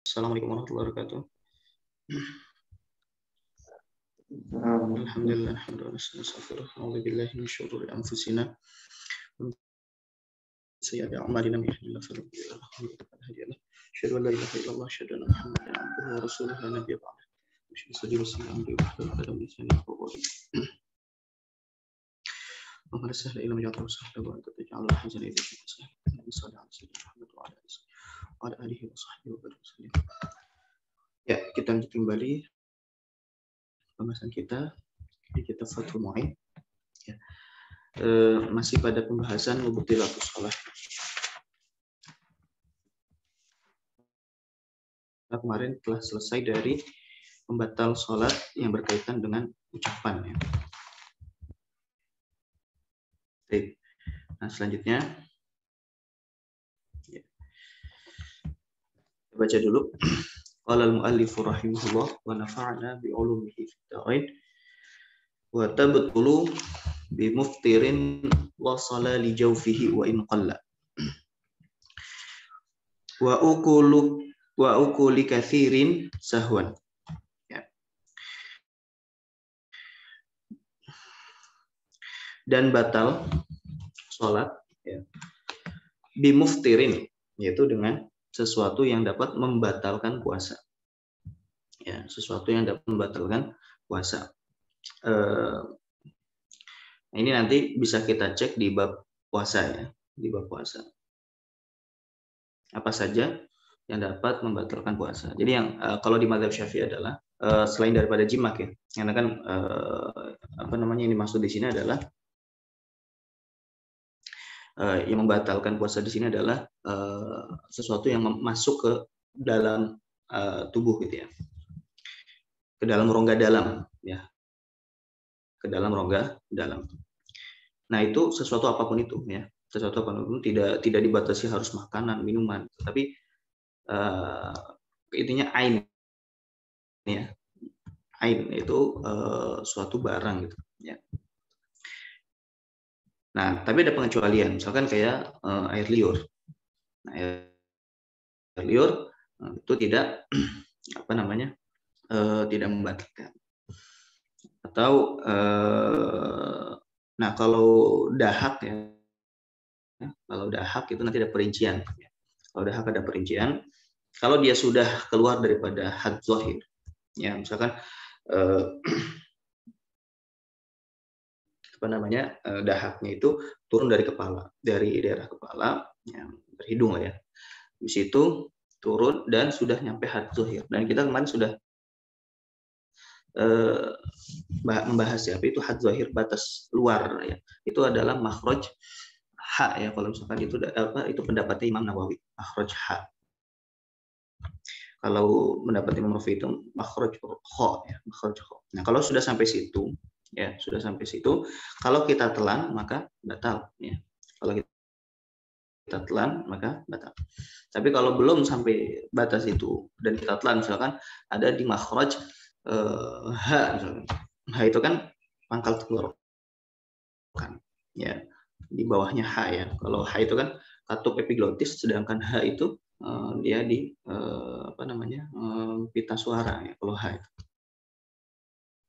Assalamualaikum warahmatullahi wabarakatuh. Alhamdulillah, alhamdulillah, a'udzubillahi min syururi anfusina wa min sayyiati a'malina may yahdihillahu fala mudilla lahu wa may yudlil fala hadiya lahu. Asyhadu an la ilaha illallah wa asyhadu anna Muhammadan abduhu wa rasuluhu la nabiyya ba'dahu. Asyhadu an la ilaha illallah wa asyhadu anna Muhammadan وقد سهل إلى مجال وسهل وأنت تجعل الحزن إذا شئت سهل. صلى على سيدنا محمد وعلى آله وصحبه وسلم. Ya, kita lanjut kembali pembahasan kita di kitab Fathul Mu'in. Ya. Masih pada pembahasan mubtilatus shalah. Kita kemarin telah selesai dari pembatal sholat yang berkaitan dengan ucapan. Ya. Baik. Nah, selanjutnya ya. Baca dulu. Qala al-mu'allifu rahimahullah wa nafa'na bi 'ulumihi fid dharain wa tabtulu bi muftirin wa sala li jawfihi wa in qalla wa ukuli kathirin sahwan. Ya. Dan batal sholat ya, bimuftirin, yaitu dengan sesuatu yang dapat membatalkan puasa. Ya, sesuatu yang dapat membatalkan puasa. Ini nanti bisa kita cek di bab puasa ya, di bab puasa. Apa saja yang dapat membatalkan puasa. Jadi yang kalau di mazhab Syafi'i adalah selain daripada jimak ya, karena kan yang dimaksud di sini adalah yang membatalkan puasa di sini adalah sesuatu yang masuk ke dalam tubuh gitu ya, ke dalam rongga dalam ya, ke dalam rongga dalam. Nah itu sesuatu apapun itu ya, sesuatu apapun tidak dibatasi harus makanan, minuman, tapi intinya ain ya, ain itu suatu barang gitu ya. Nah, tapi ada pengecualian, misalkan kayak air liur. Nah, air liur itu tidak tidak membatalkan. Atau nah kalau dahak ya, kalau dahak itu nanti ada perincian. Kalau dahak ada perincian. Kalau dia sudah keluar daripada had zahir, ya misalkan dahaknya itu turun dari kepala, dari daerah kepala, yang berhidung lah ya. Di situ turun dan sudah nyampe had zahir. Dan kita kemarin sudah membahas ya, itu had zahir, batas luar ya. Itu adalah makhraj ha ya, kalau misalkan itu pendapatnya Imam Nawawi, makhraj ha. Kalau mendapat Imam Rafi itu makhraj kha ya, makhraj kha. Nah, kalau sudah sampai situ ya, sudah sampai situ, kalau kita telan maka batal ya. Kalau kita telan maka batal. Tapi kalau belum sampai batas itu dan kita telan, misalkan ada di makhraj ha misalkan. Ha itu kan pangkal tenggorokan ya, di bawahnya ha ya. Kalau ha itu kan katup epiglotis, sedangkan ha itu dia di pita suara ya, kalau ha itu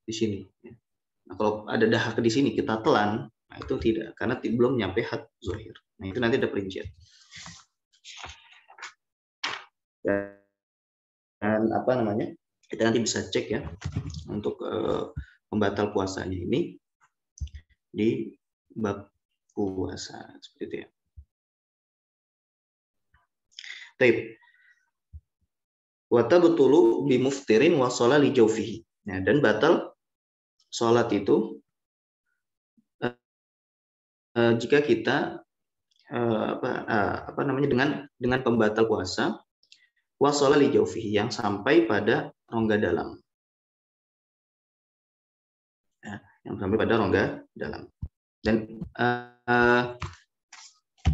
di sini ya. Nah, kalau ada dahak di sini kita telan, nah itu tidak, karena belum nyampe had zahir. Nah itu nanti ada perincian. Dan kita nanti bisa cek ya untuk pembatal puasanya ini di bab puasa seperti itu ya. Taib. Wa tabtulu bi muftirin wa shala li jawfihi. Nah, dan batal salat itu jika kita dengan pembatal puasa wa shala li jawfihi, yang sampai pada rongga dalam. Ya, yang sampai pada rongga dalam. Dan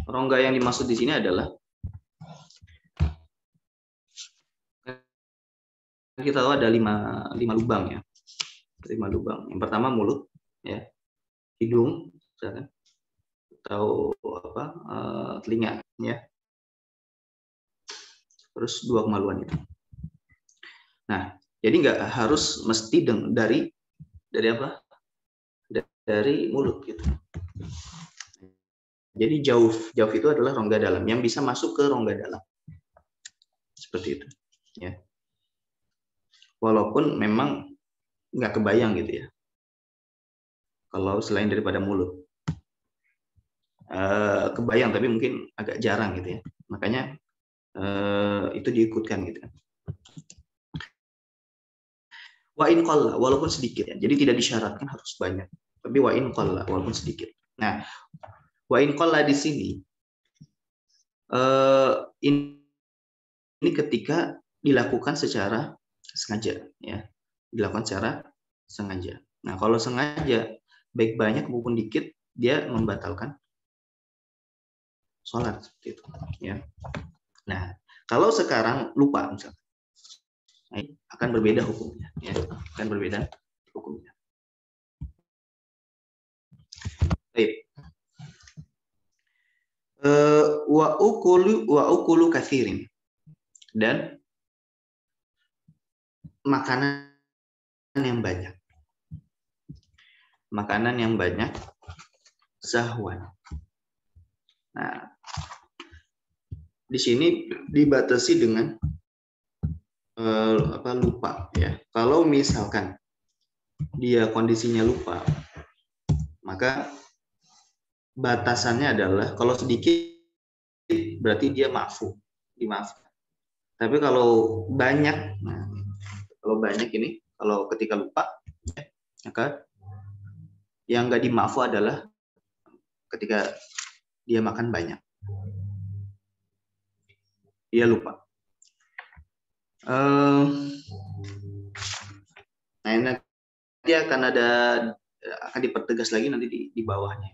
rongga yang dimaksud di sini adalah, kita tahu ada lima lubang ya, 5 lubang. Yang pertama mulut ya, hidung misalkan, atau telinga ya, terus 2 kemaluan itu. Nah, jadi nggak harus mesti dari apa? Dari mulut gitu. Jadi jauf itu adalah rongga dalam yang bisa masuk ke rongga dalam. Seperti itu. Ya. Walaupun memang nggak kebayang gitu ya. Kalau selain daripada mulut. Kebayang tapi mungkin agak jarang gitu ya. Makanya itu diikutkan gitu. Wa in qalla, walaupun sedikit ya. Jadi tidak disyaratkan harus banyak. Tapi wa in qalla, walaupun sedikit. Nah, wa in qalla di sini ini ketika dilakukan secara sengaja ya. Dilakukan secara sengaja. Nah, kalau sengaja baik banyak maupun dikit dia membatalkan sholat seperti itu ya. Nah, kalau sekarang lupa misalnya akan berbeda hukumnya ya, akan berbeda hukumnya. Baik. Wa ukulu katsirin, dan makanan yang banyak. Makanan yang banyak sahwan. Nah, di sini dibatasi dengan lupa ya. Kalau misalkan dia kondisinya lupa, maka batasannya adalah kalau sedikit berarti dia dimaafkan. Tapi kalau banyak, nah, kalau banyak ini, kalau ketika lupa, maka yang nggak dimaaf adalah ketika dia makan banyak, dia lupa. Nah, nanti akan dipertegas lagi nanti di bawahnya.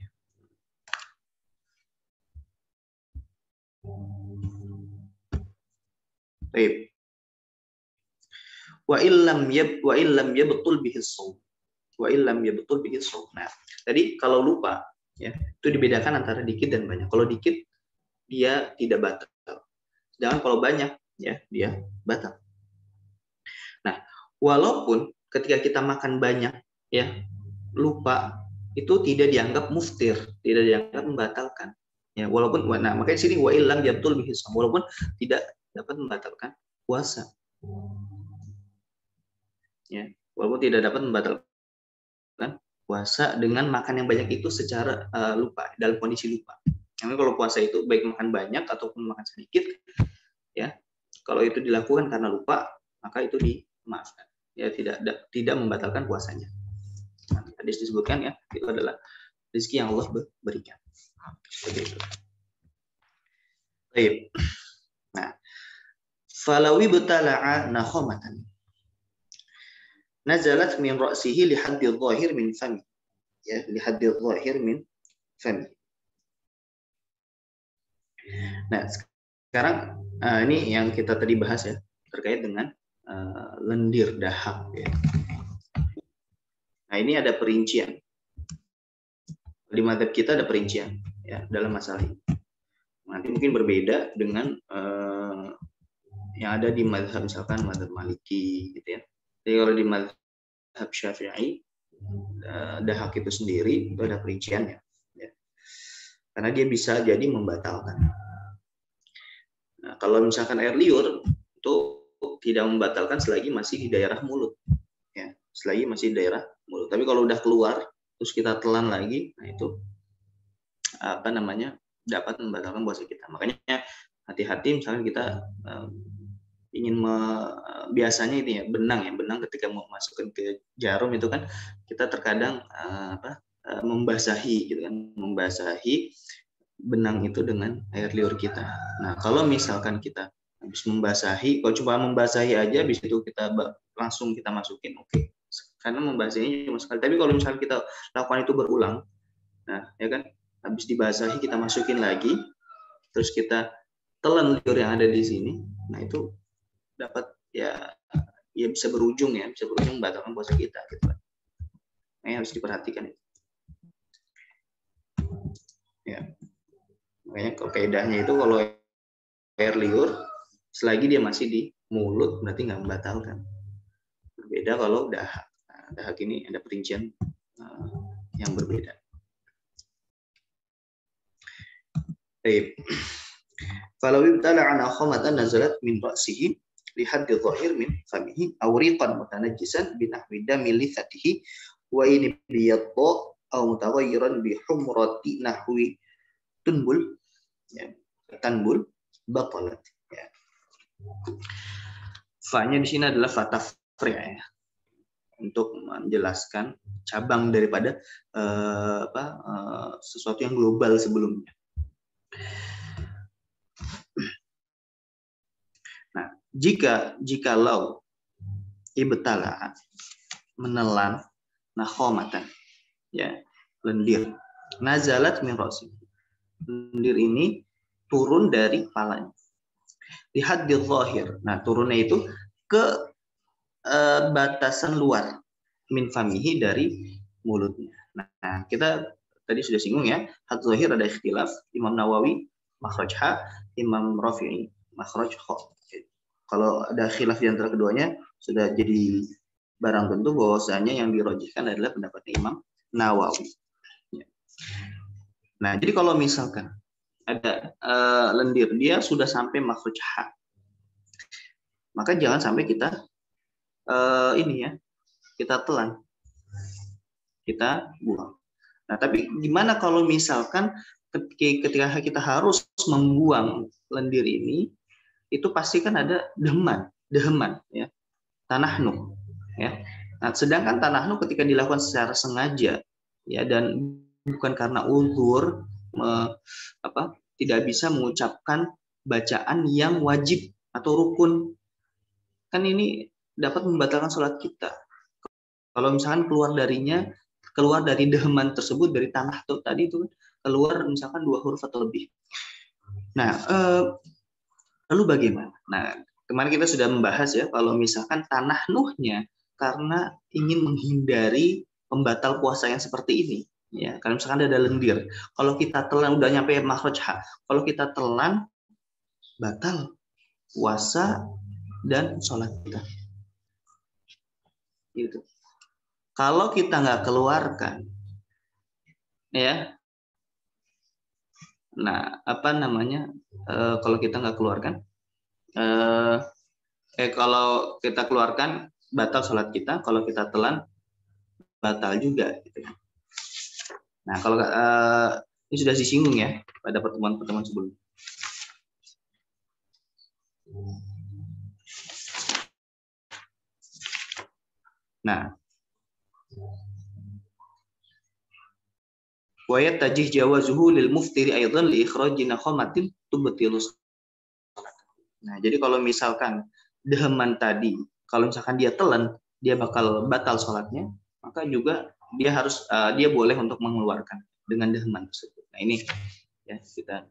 Baik. Wa illam yabtul bihi shaum. Wa illam yabtul bihi shaum. Nah, tadi kalau lupa ya, itu dibedakan antara dikit dan banyak. Kalau dikit dia tidak batal. Sedangkan kalau banyak ya dia batal. Nah, walaupun ketika kita makan banyak ya, lupa itu tidak dianggap muftir, tidak dianggap membatalkan. Ya, walaupun nah makanya sini wa illam yabtul bihi shaum, walaupun tidak dapat membatalkan puasa. Ya, walaupun tidak dapat membatalkan puasa dengan makan yang banyak itu secara lupa, dalam kondisi lupa. Karena kalau puasa itu baik makan banyak ataupun makan sedikit, ya kalau itu dilakukan karena lupa, maka itu dimaafkan. Ya tidak membatalkan puasanya. Nah, hadis disebutkan ya, itu adalah rezeki yang Allah berikan. Seperti itu. Baik. Nah, falawi betala'a nakhomatan nazalat min ra'sihi li haddi dhahir min fami. Ya, li haddi dhahir min fami. Nah, sekarang ini yang kita tadi bahas ya, terkait dengan lendir dahak ya. Nah, ini ada perincian. Di mazhab kita ada perincian ya dalam masalah ini. Nanti mungkin berbeda dengan yang ada di mazhab misalkan mazhab Maliki gitu ya. Jadi kalau di mazhab Syafi'i dahak itu sendiri itu ada perinciannya ya. Karena dia bisa jadi membatalkan. Nah, kalau misalkan air liur itu tidak membatalkan selagi masih di daerah mulut ya, selagi masih di daerah mulut. Tapi kalau udah keluar terus kita telan lagi, nah itu dapat membatalkan puasa kita. Makanya hati-hati misalnya kita biasanya itu ya benang ketika mau masukkan ke jarum itu kan kita terkadang membasahi gitu kan, membasahi benang itu dengan air liur kita. Nah, kalau misalkan kita habis membasahi, kalau cuma membasahi aja habis itu kita langsung kita masukin, oke. Karena membasahinya cuma sekali. Tapi kalau misalkan kita lakukan itu berulang, nah ya kan, habis dibasahi kita masukin lagi, terus kita telan liur yang ada di sini, nah itu dapat ya bisa berujung membatalkan puasa kita gitu. Nah, harus diperhatikan itu. Ya. Makanya kaidahnya itu kalau air liur selagi dia masih di mulut berarti nggak membatalkan. Beda kalau dahak. Nah, dahak ini ada perincian yang berbeda. Baik. Falau ibtala'ana khamatan nazalat min ra'sihi li haddi dhahir min famihi aw riqan mutanajjisan bi nahwi dami lithatihi wa in biyadda aw mutaghayyiran bi humrati nahwi tunbul ya, tanbul batalat ya. Fa-nya di sini adalah fa tafri' ya. Untuk menjelaskan cabang daripada sesuatu yang global sebelumnya. Nah, jikalau ibtala menelan nakhomatan ya, lendir nazalat min ra'si. Lendir ini turun dari kepalanya. Lihat di zahir. Nah, turunnya itu ke batasan luar min famihi dari mulutnya. Nah, kita tadi sudah singgung ya, had zahir ada ikhtilaf. Imam Nawawi makhraj ha, Imam Rafi'i makhraj kha. Kalau ada khilaf di antara keduanya, sudah jadi barang tentu bahwasanya yang dirojihkan adalah pendapat Imam Nawawi. Nah, jadi kalau misalkan ada lendir, dia sudah sampai makhraj ha, maka jangan sampai kita kita telan, kita buang. Nah, tapi gimana kalau misalkan ketika kita harus membuang lendir ini, itu pasti kan ada deheman ya, tanahnu ya. Nah, sedangkan tanahnu ketika dilakukan secara sengaja ya, dan bukan karena uzur tidak bisa mengucapkan bacaan yang wajib atau rukun, kan ini dapat membatalkan sholat kita. Kalau misalkan keluar dari deheman tersebut, dari tanah tadi itu keluar misalkan 2 huruf atau lebih. Nah, lalu bagaimana? Nah, kemarin kita sudah membahas ya, kalau misalkan tanah nuhnya karena ingin menghindari pembatal puasa yang seperti ini, ya. Kalau misalkan ada lendir, kalau kita telan udah nyampe makhraj ha, kalau kita telan batal puasa dan sholat kita. Gitu. Kalau kita nggak keluarkan, ya, nah kalau kita nggak keluarkan, kalau kita keluarkan batal sholat kita, kalau kita telan batal juga. Gitu. Nah, kalau ini sudah disinggung ya pada pertemuan-pertemuan sebelumnya. Nah, wa yatajih jawazuhu lil muftiri aidan li ikhraji nakhamatin tubtilu. Nah, jadi kalau misalkan deheman tadi, kalau misalkan dia telan, dia bakal batal sholatnya, maka juga dia boleh untuk mengeluarkan dengan deheman tersebut. Nah, ini ya kita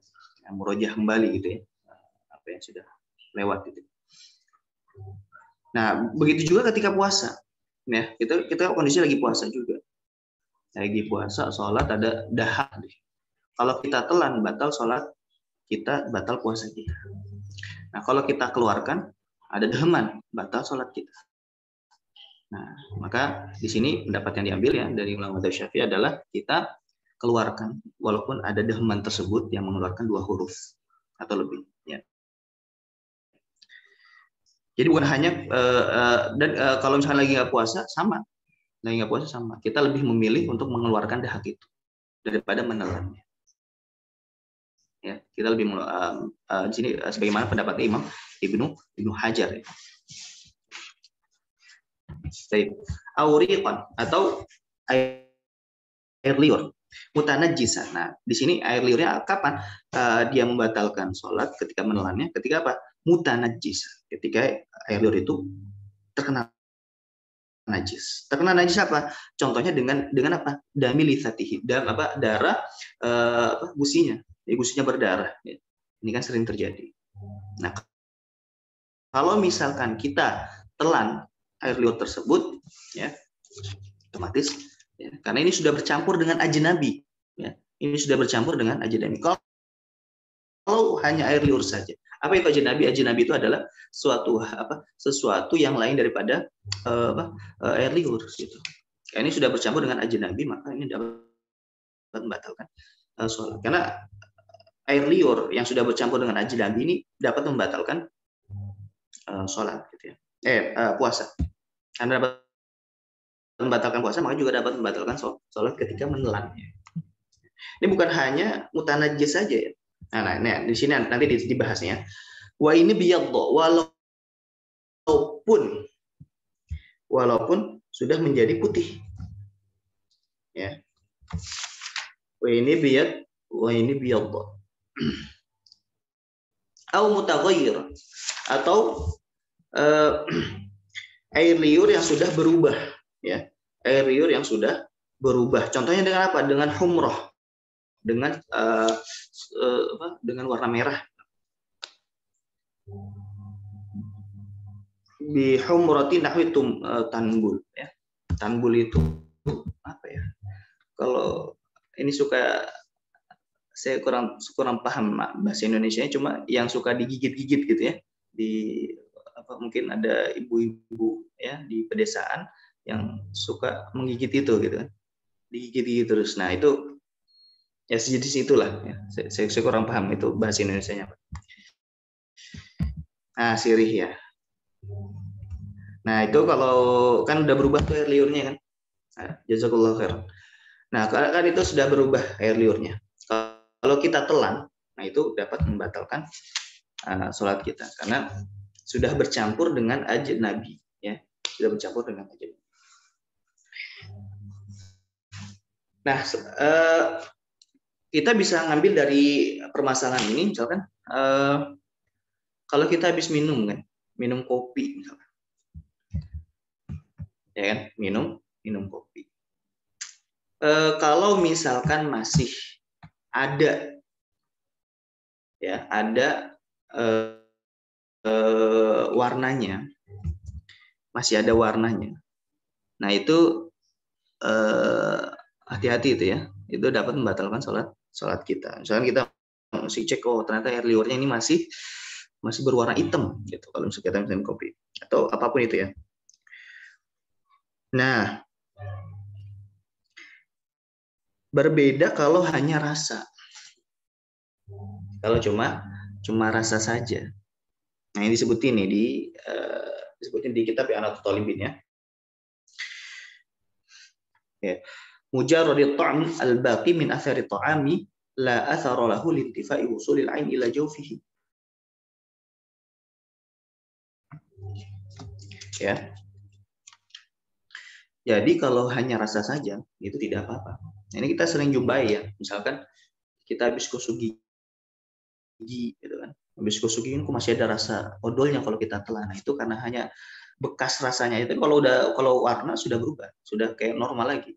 murojaah kembali gitu ya, apa yang sudah lewat gitu. Nah, begitu juga ketika puasa. Ya, kita kondisi lagi puasa juga. Lagi puasa, sholat ada dahak. Kalau kita telan, batal sholat kita, batal puasa kita. Nah, kalau kita keluarkan, ada deheman, batal sholat kita. Nah, maka di sini pendapat yang diambil ya dari ulama madzhab Syafi'i adalah kita keluarkan walaupun ada deheman tersebut yang mengeluarkan 2 huruf atau lebih. Ya. Jadi bukan hanya kalau misalnya lagi nggak puasa sama. Kita lebih memilih untuk mengeluarkan dahak itu daripada menelannya. Ya, kita lebih di sini sebagaimana pendapat Imam Ibnu Hajar. Ya. Auriqan atau air liur mutanajjisan. Nah, di sini air liurnya kapan dia membatalkan sholat ketika menelannya? Ketika apa? Mutanajjis. Ketika air liur itu terkena najis. Terkena najis apa? Contohnya dengan apa? Damilitsatihi. Darah gusinya. Ya, gusinya berdarah. Ya. Ini kan sering terjadi. Nah, kalau misalkan kita telan air liur tersebut, ya, otomatis, ya, karena ini sudah bercampur dengan ajnabi. Ya. Ini sudah bercampur dengan ajnabi. Kalau hanya air liur saja, Apa itu ajnabi? Ajnabi itu adalah sesuatu yang lain daripada air liur gitu. Ini sudah bercampur dengan ajnabi, maka ini dapat membatalkan sholat. Karena air liur yang sudah bercampur dengan ajnabi ini dapat membatalkan sholat gitu ya. Puasa. Karena dapat membatalkan puasa, maka juga dapat membatalkan sholat ketika menelan. Ini bukan hanya mutanajis saja ya. Nah, di sini nanti dibahasnya. Wa ini biyaddo, walaupun sudah menjadi putih. Ya. Wa ini biyaddo. Au mutaghayyir, atau air liur yang sudah berubah ya. Air liur yang sudah berubah. Contohnya dengan apa? Dengan humrah. Dengan warna merah. Bi humrati nahwi tanbul ya. Tanbul itu apa ya? Kalau ini saya kurang paham bahasa Indonesianya, cuma yang suka digigit-gigit gitu ya. Mungkin ada ibu-ibu ya di pedesaan yang suka menggigit itu gitu kan. Digigit-gigit terus. Nah, itu ya sejenis itulah ya. Saya kurang paham itu bahasa Indonesianya apa. Nah, sirih ya. Nah, itu kalau kan udah berubah tuh air liurnya kan. Nah, jazakallahu khair. Nah, kan itu sudah berubah air liurnya. Kalau kita telan, nah itu dapat membatalkan sholat kita karena sudah bercampur dengan ajnabi ya. Sudah bercampur dengan ajnabi. Nah, kita bisa ngambil dari permasalahan ini, misalkan kalau kita habis minum kopi misalkan, ya kan, minum kopi. Kalau misalkan masih ada warnanya, nah itu hati-hati itu ya, itu dapat membatalkan sholat kita. Misalkan kita masih cek, ternyata air liurnya ini masih berwarna hitam gitu kalau misalnya kita minum kopi atau apapun itu ya. Nah, berbeda kalau hanya rasa. Kalau cuma rasa saja. Nah, ini disebutin nih disebutin di kitab I'anatul Talibin ya. Mujarrad at-ta'm al-baqi min athari ta'ami la athara lahu lintifa'i wusulil 'ain ila jawfihi. Ya. Jadi kalau hanya rasa saja itu tidak apa-apa. Ini kita sering jumpai ya. Misalkan kita habis gosok gigi gitu kan. Habis gosok gigi kok masih ada rasa odolnya kalau kita telan. Nah, itu karena hanya bekas rasanya itu. Kalau warna sudah berubah, sudah kayak normal lagi.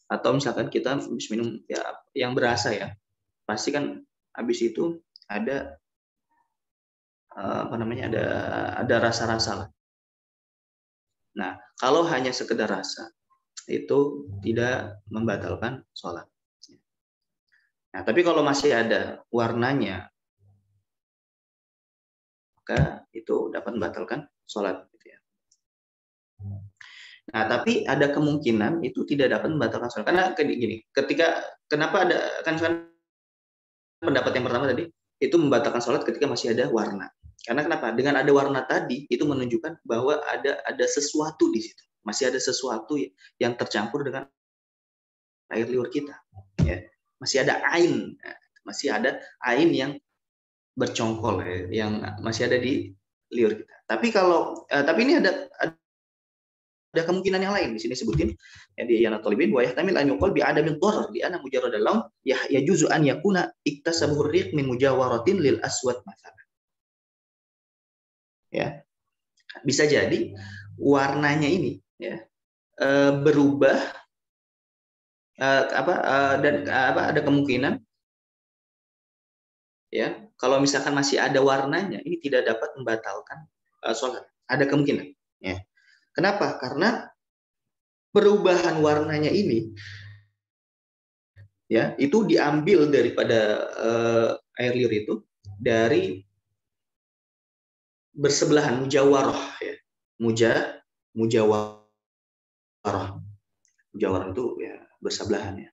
Atau misalkan kita habis minum ya yang berasa ya. Pasti kan habis itu ada ada rasa-rasa lah. Nah, kalau hanya sekedar rasa itu tidak membatalkan sholat. Nah, tapi kalau masih ada warnanya, maka itu dapat membatalkan sholat. Gitu ya. Nah, tapi ada kemungkinan itu tidak dapat membatalkan sholat. Karena gini, kenapa ada, kan pendapat yang pertama tadi, itu membatalkan sholat ketika masih ada warna. Karena kenapa? Dengan ada warna tadi, itu menunjukkan bahwa ada sesuatu di situ. Masih ada sesuatu yang tercampur dengan air liur kita. Ya. Masih ada ain yang bercongkol, yang masih ada di liur kita. Tapi ini ada kemungkinan yang lain. Di sini sebutin ya, di I'anatul Talibin wa yahtamil an yuqal bi adamid dharar li anna mujarrad al-lawn yajuzu an yakuna iktasabahu ar-riq min mujawaratin lil aswad mathalan. Ya. Bisa jadi warnanya ini ya berubah dan ada kemungkinan ya, kalau misalkan masih ada warnanya ini tidak dapat membatalkan sholat. Ada kemungkinan ya. Kenapa? Karena perubahan warnanya ini ya itu diambil daripada air liur itu dari bersebelahan, mujawarah ya. Mujawarah. Mujawarah itu ya bersebelahan ya.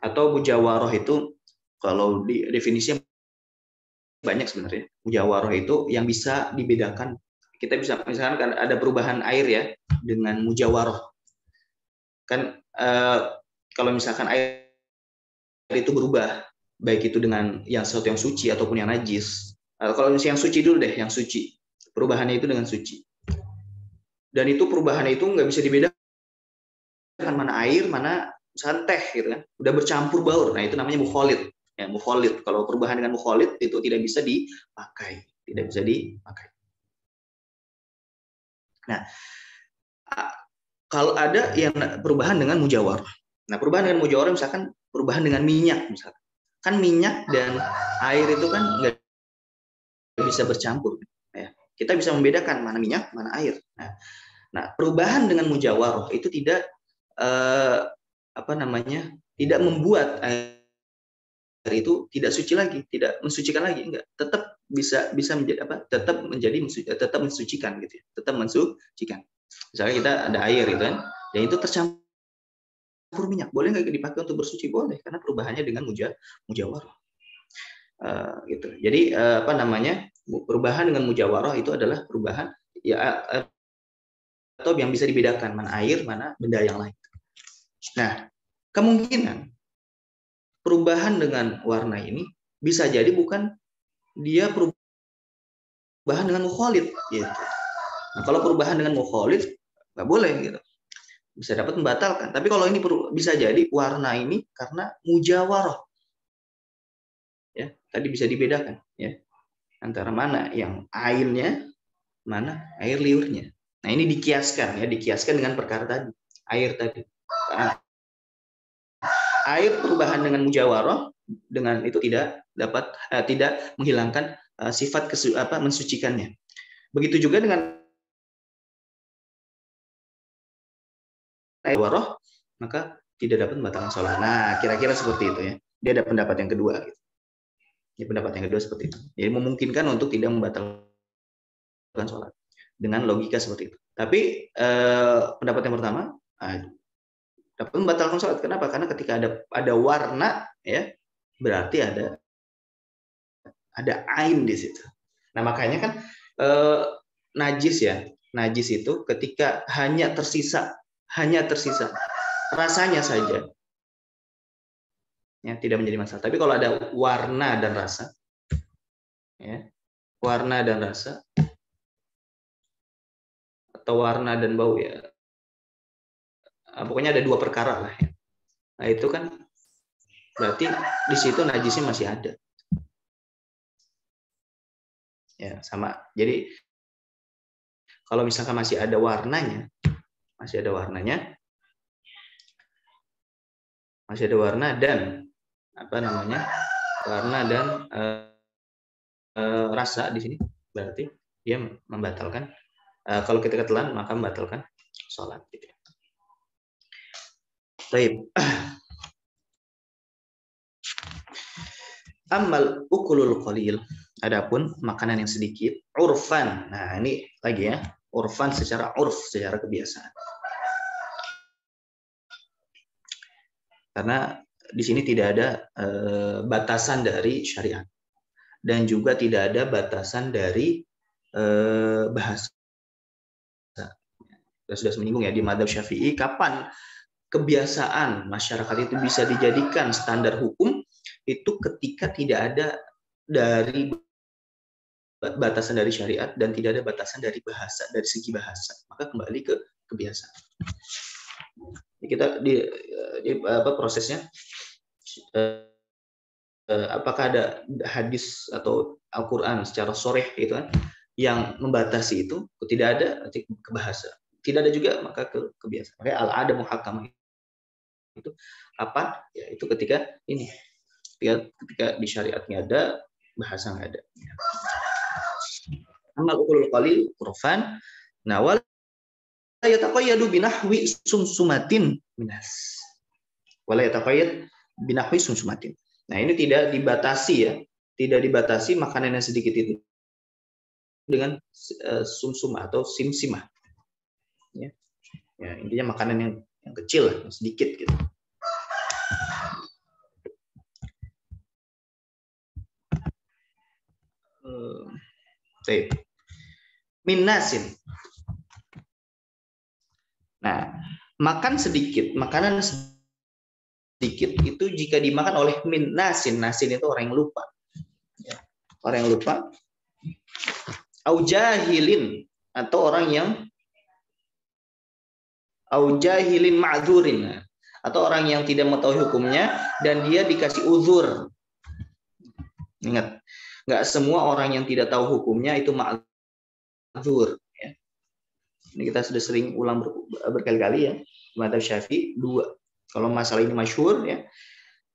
Atau mujawarah itu kalau di definisinya banyak sebenarnya. Mujawarah itu yang bisa dibedakan. Kita bisa misalkan kan ada perubahan air ya dengan mujawarah. Kan kalau misalkan air itu berubah, baik itu dengan yang sesuatu yang suci ataupun yang najis. Kalau misalnya yang suci dulu deh, yang suci. Perubahannya itu dengan suci. Dan itu perubahannya itu nggak bisa dibedakan mana air, mana misalkan teh gitu kan. Udah bercampur baur. Nah, itu namanya mukholid. Ya, mukholid. Kalau perubahan dengan mukholid itu tidak bisa dipakai. Tidak bisa dipakai. Nah, kalau ada yang perubahan dengan mujawarah. Nah, perubahan dengan mujawarah misalkan perubahan dengan minyak misalkan. Kan minyak dan air itu kan nggak bisa bercampur. Ya. Kita bisa membedakan mana minyak, mana air. Nah, perubahan dengan mujawarah itu tidak tidak membuat air itu tidak suci lagi, tidak mensucikan lagi, enggak. Tetap bisa menjadi tetap mensucikan gitu ya. Tetap mensucikan. Misalnya kita ada air gitu kan, dan itu tercampur minyak, boleh nggak dipakai untuk bersuci? Boleh, karena perubahannya dengan mujawarah. Gitu. Jadi perubahan dengan mujawarah itu adalah perubahan ya atau yang bisa dibedakan mana air, mana benda yang lain. Nah, kemungkinan perubahan dengan warna ini bisa jadi bukan dia perubahan dengan mukholid gitu. Nah, kalau perubahan dengan mukholid nggak boleh gitu. Bisa dapat membatalkan. Tapi kalau ini bisa jadi warna ini karena mujawarah. Ya, tadi bisa dibedakan ya. Antara mana yang airnya, mana air liurnya. Nah, ini dikiaskan dengan perkara tadi, air tadi. Nah, air perubahan dengan mujawarah dengan itu tidak menghilangkan sifat mensucikannya. Begitu juga dengan air mujawarah, maka tidak dapat membatalkan sholat. Nah, kira-kira seperti itu ya. Dia ada pendapat yang kedua. Gitu. Ya, pendapat yang kedua seperti itu. Jadi memungkinkan untuk tidak membatalkan sholat dengan logika seperti itu. Tapi pendapat yang pertama dapat membatalkan sholat. Kenapa? Karena ketika ada warna, ya berarti ada ain di situ. Nah, makanya kan najis ya, najis itu ketika hanya tersisa rasanya saja, ya tidak menjadi masalah. Tapi kalau ada warna dan rasa, ya warna dan rasa atau warna dan bau ya, pokoknya ada dua perkara lah. Ya. Nah itu kan berarti di situ najisnya masih ada. Ya sama. Jadi kalau misalkan masih ada warna dan warna dan rasa di sini berarti dia membatalkan. Kalau kita ketelan maka membatalkan sholat. Gitu. Baik. Amal ukulul qalil. Adapun makanan yang sedikit, urfan. Nah, ini lagi ya, urfan secara kebiasaan. Karena di sini tidak ada batasan dari syariat dan juga tidak ada batasan dari bahasa. Kita sudah menyinggung ya di madzhab Syafi'i kapan kebiasaan masyarakat itu bisa dijadikan standar hukum itu ketika tidak ada dari batasan dari syariat dan tidak ada batasan dari bahasa, dari segi bahasa, maka kembali ke kebiasaan. Kita di prosesnya apakah ada hadis atau Al-Quran secara sharih gitu kan yang membatasi itu? Tidak ada, nanti ke bahasa. Tidak ada juga maka ke kebiasaan. Makanya al-ada muhakkamah itu apa? Ya itu ketika di syariatnya ada, bahasa nggak ada. Amal ukulul qalil urfan. Nah, wala yataqayyadu binahwi sumsumatin minas. Wala yataqayyad binahwi sumsumatin. Nah, ini tidak dibatasi ya. Tidak dibatasi makanan yang sedikit itu dengan sumsum atau simsimah. Ya. Ya, intinya makanan yang kecil, yang sedikit gitu. Min nasin. Nah, makan sedikit, makanan sedikit itu jika dimakan oleh min nasin. Nasin itu orang yang lupa. Ya. Orang yang lupa. Au jahilin, atau orang yang au jahilin ma'dzurin, atau orang yang tidak mengetahui hukumnya dan dia dikasih uzur. Ingat, nggak semua orang yang tidak tahu hukumnya itu ma'dzur. Ya. Ini kita sudah sering ulang berkali-kali ya. Mazhab Syafi'i 2. Kalau masalah ini masyhur ya,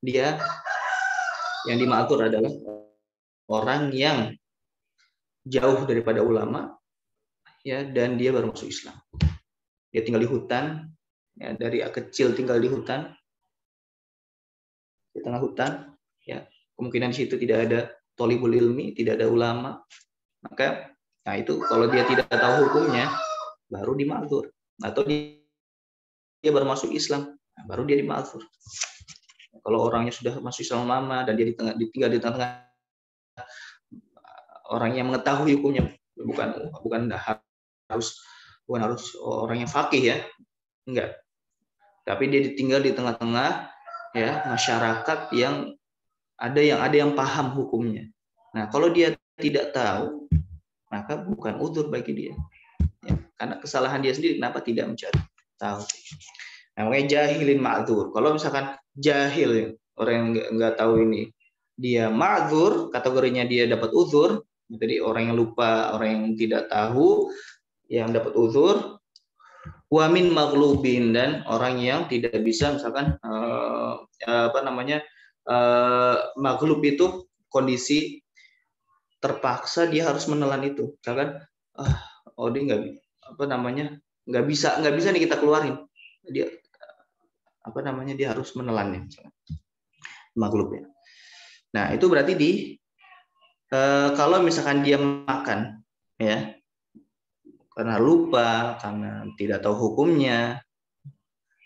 dia yang dima'dzur adalah orang yang jauh daripada ulama ya, dan dia baru masuk Islam. Dia tinggal di hutan, ya, dari kecil tinggal di hutan, di tengah hutan, ya, kemungkinan di situ tidak ada thalibul ilmi, tidak ada ulama, maka, nah itu kalau dia tidak tahu hukumnya, baru dima'dzur. Atau dia baru masuk Islam, nah, baru dia dima'dzur. Kalau orangnya sudah masuk Islam lama dan dia tinggal di tengah orang yang mengetahui hukumnya, bukan harus orang yang faqih ya, enggak. Tapi dia tinggal di tengah-tengah ya masyarakat yang ada yang paham hukumnya. Nah, kalau dia tidak tahu, maka bukan uzur bagi dia. Ya, karena kesalahan dia sendiri, kenapa tidak mencari tahu. Namanya jahilin ma'dzur. Kalau misalkan jahil, orang yang nggak tahu ini, dia ma'dzur, kategorinya dia dapat uzur. Jadi orang yang lupa, orang yang tidak tahu, yang dapat uzur. Wa min maghlubin, dan orang yang tidak bisa, misalkan maghlub itu kondisi terpaksa dia harus menelan itu. Misalkan dia nggak bisa nih kita keluarin. Dia dia harus menelannya, maghlub ya. Nah, itu berarti kalau misalkan dia makan ya karena lupa, karena tidak tahu hukumnya,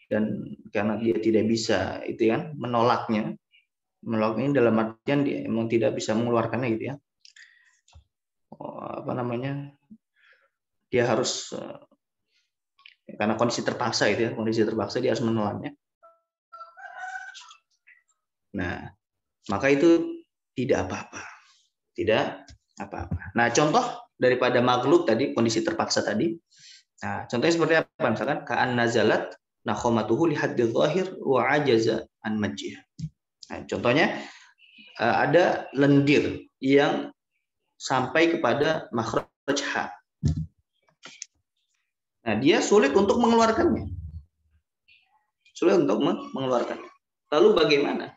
dan karena dia tidak bisa itu kan menolaknya dalam artian dia emang tidak bisa mengeluarkannya gitu ya. Dia harus karena kondisi terpaksa itu ya, kondisi terpaksa dia harus menelannya. Nah, maka itu tidak apa-apa. Tidak apa-apa. Nah, contoh daripada maghlub tadi, kondisi terpaksa tadi. Nah, contohnya seperti apa? Misalkan ka'an nazalat nakhomatuhu li haddil zahir wa ajaza an majjih. Nah, contohnya ada lendir yang sampai kepada makhraj ha. Nah, dia sulit untuk mengeluarkannya. Sulit untuk mengeluarkannya. Lalu bagaimana?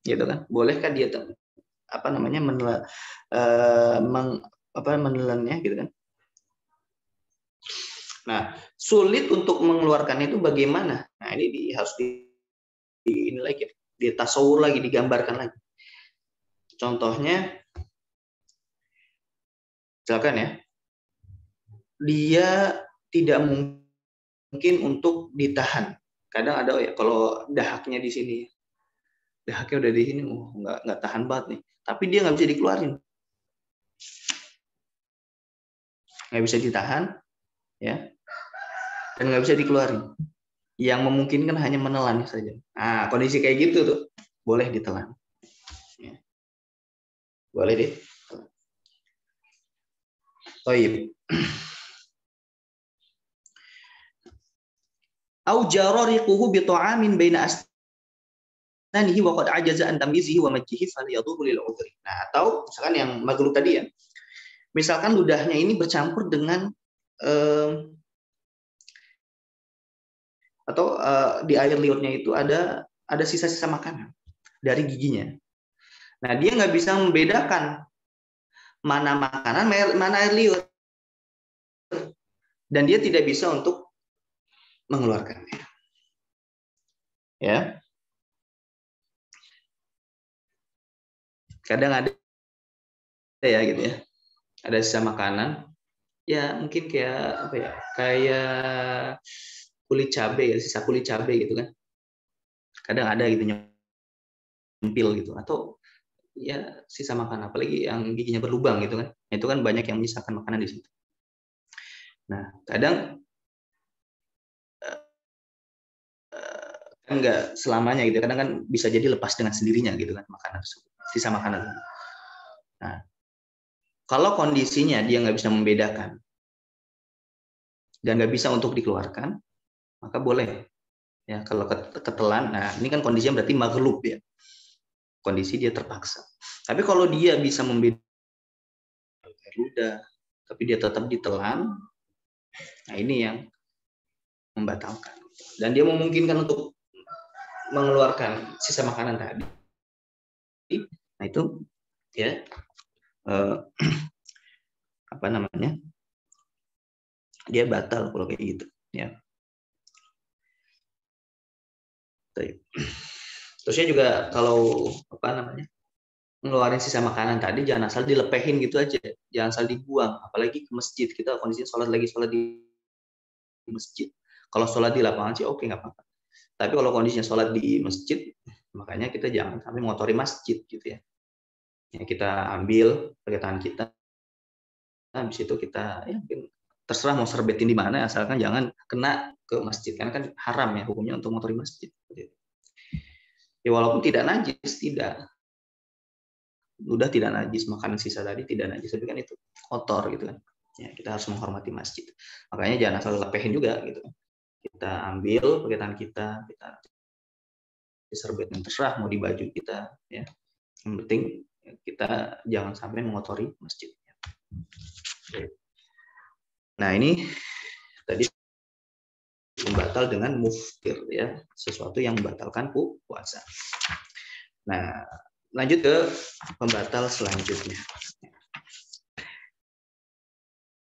Gitu kan? Bolehkah dia menelannya gitu kan? Nah, sulit untuk mengeluarkannya itu bagaimana? Nah, ini harus ini lagi, ditasawur lagi, digambarkan lagi. Contohnya, misalkan ya, dia tidak mungkin untuk ditahan. Kadang ada ya, kalau dahaknya di sini, dahaknya udah di sini, nggak tahan banget nih. Tapi dia nggak bisa dikeluarin, nggak bisa ditahan, ya, dan nggak bisa dikeluarin. Yang memungkinkan hanya menelan saja. Nah, kondisi kayak gitu tuh boleh ditelan. Ya. Boleh deh. Baik. Au jarariquhu bi ta'amin baina asnanihi wa qad ajaza an tamyizihi wa majjihi falyadhuhu lil udhri. Nah, atau misalkan yang maghlub tadi ya. Misalkan ludahnya ini bercampur dengan di air liurnya itu ada sisa-sisa makanan dari giginya. Nah, dia nggak bisa membedakan mana makanan, mana air liur, dan dia tidak bisa untuk mengeluarkannya. Ya. Kadang ada ya gitu ya. Ada sisa makanan. Ya mungkin kayak apa ya? Kayak kulit cabai ya, sisa kulit cabai gitu kan. Kadang ada gitu nyempil gitu, atau ya sisa makanan, apalagi yang giginya berlubang gitu kan. Itu kan banyak yang menyisakan makanan di situ. Nah, kadang kan nggak selamanya gitu. Kadang kan bisa jadi lepas dengan sendirinya gitu kan makanan tersebut, sisa makanan. Nah, kalau kondisinya dia nggak bisa membedakan dan nggak bisa untuk dikeluarkan, maka boleh ya kalau ketelan. Nah, ini kan kondisinya berarti maghlub ya. Kondisi dia terpaksa. Tapi kalau dia bisa membedakan ludah, tapi dia tetap ditelan, nah ini yang membatalkan. Dan dia memungkinkan untuk mengeluarkan sisa makanan tadi. Nah itu ya apa namanya? Dia batal kalau kayak gitu ya. Terusnya juga kalau apa namanya? Ngeluarin sisa makanan tadi jangan asal dilepehin gitu aja, jangan asal dibuang, apalagi ke masjid. Kita kondisinya sholat di masjid. Kalau sholat di lapangan sih oke, nggak apa-apa. Tapi kalau kondisinya sholat di masjid, makanya kita jangan sampai mengotori masjid gitu ya. Ya kita ambil pakai tangan kita, habis itu kita ya mungkin terserah mau serbetin di mana, asalkan jangan kena ke masjid, karena kan haram ya hukumnya untuk mengotori masjid. Ya walaupun tidak najis, udah tidak najis, makanan sisa tadi tidak najis, tapi kan itu kotor gitu kan. Ya kita harus menghormati masjid. Makanya jangan asal lepehin juga gitu. Kita ambil pakai tangan kita diserbet, yang terserah mau di baju kita ya. Yang penting kita jangan sampai mengotori masjid. Nah ini tadi pembatal dengan muftir ya, sesuatu yang membatalkan puasa. Nah lanjut ke pembatal selanjutnya.